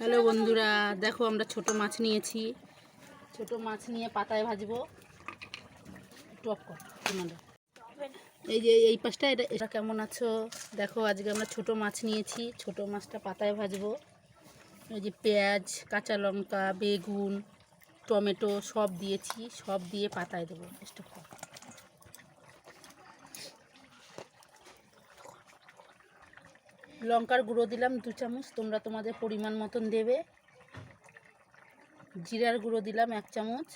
Hello বন্ধুরা, দেখো আমরা ছোট মাছ নিয়েছি। ছোট মাছ নিয়ে পাতায় ভাজবো। টক কর তোমাদের এই যে এই পাশটা, এটা কেমন আছো দেখো। আজকে আমরা ছোট মাছ নিয়েছি, ছোট মাছটা পাতায় ভাজবো। এই যে পেঁয়াজ, কাঁচা লঙ্কা, বেগুন, টমেটো সব দিয়েছি, সব দিয়ে পাতায় দেবো। লঙ্কার গুঁড়ো দিলাম 2 চামচ, তোমরা তোমাদের পরিমাণ মতন দেবে। জিরার গুঁড়ো দিলাম 1 চামচ,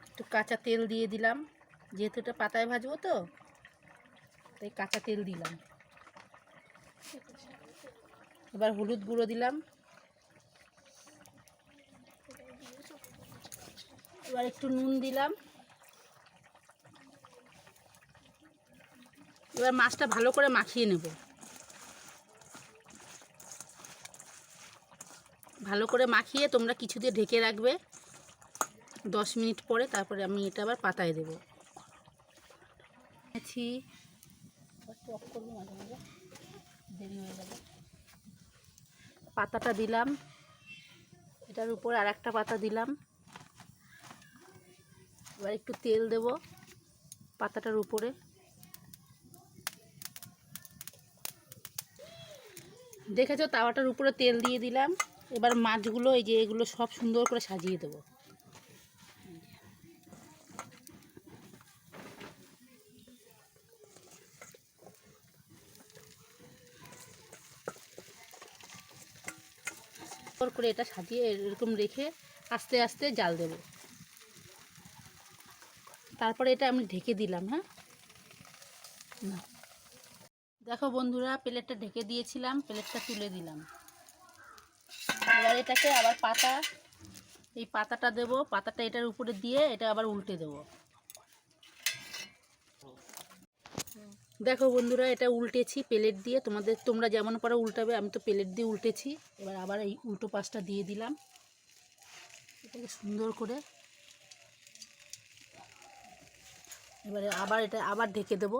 একটু কাঁচা তেল দিয়ে দিলাম, যেহেতু এটা পাতায় ভাজবো তো তাই কাঁচা তেল দিলাম। এবার হলুদ গুঁড়ো দিলাম, এবার একটু নুন দিলাম। এবার মাছটা ভালো করে মাখিয়ে নেব, ভালো করে মাখিয়ে তোমরা কিছু দিয়ে ঢেকে রাখবে 10 মিনিট পরে, তারপরে আমি এটা আবার পাতায় দেবো। দেরি হয়ে গেল। পাতাটা দিলাম, এটার উপর আর একটা পাতা দিলাম। এবার একটু তেল দেব পাতাটার উপরে। দেখেছো তাওয়াটার উপরে তেল দিয়ে দিলাম। এবার মাছগুলো, এই যে এগুলো সব সুন্দর করে সাজিয়ে দেবো। সুন্দর করে এটা সাজিয়ে এরকম রেখে আস্তে আস্তে জাল দেব। তারপরে এটা আমি ঢেকে দিলাম। হ্যাঁ, দেখো বন্ধুরা, প্লেটটা ঢেকে দিয়েছিলাম, প্লেটটা তুলে দিলাম। এবার এটাকে আবার এই পাতাটা দেব, পাতাটা এটার উপরে দিয়ে এটা আবার উল্টে দেব। দেখো বন্ধুরা, এটা উল্টেছি প্লেট দিয়ে। তোমরা যেমন পারো উল্টাবে, আমি তো প্লেট দিয়ে উল্টেছি। এবার আবার এই উল্টো পাশটা দিয়ে দিলাম, এটাকে সুন্দর করে। এবারে আবার এটা ঢেকে দেব।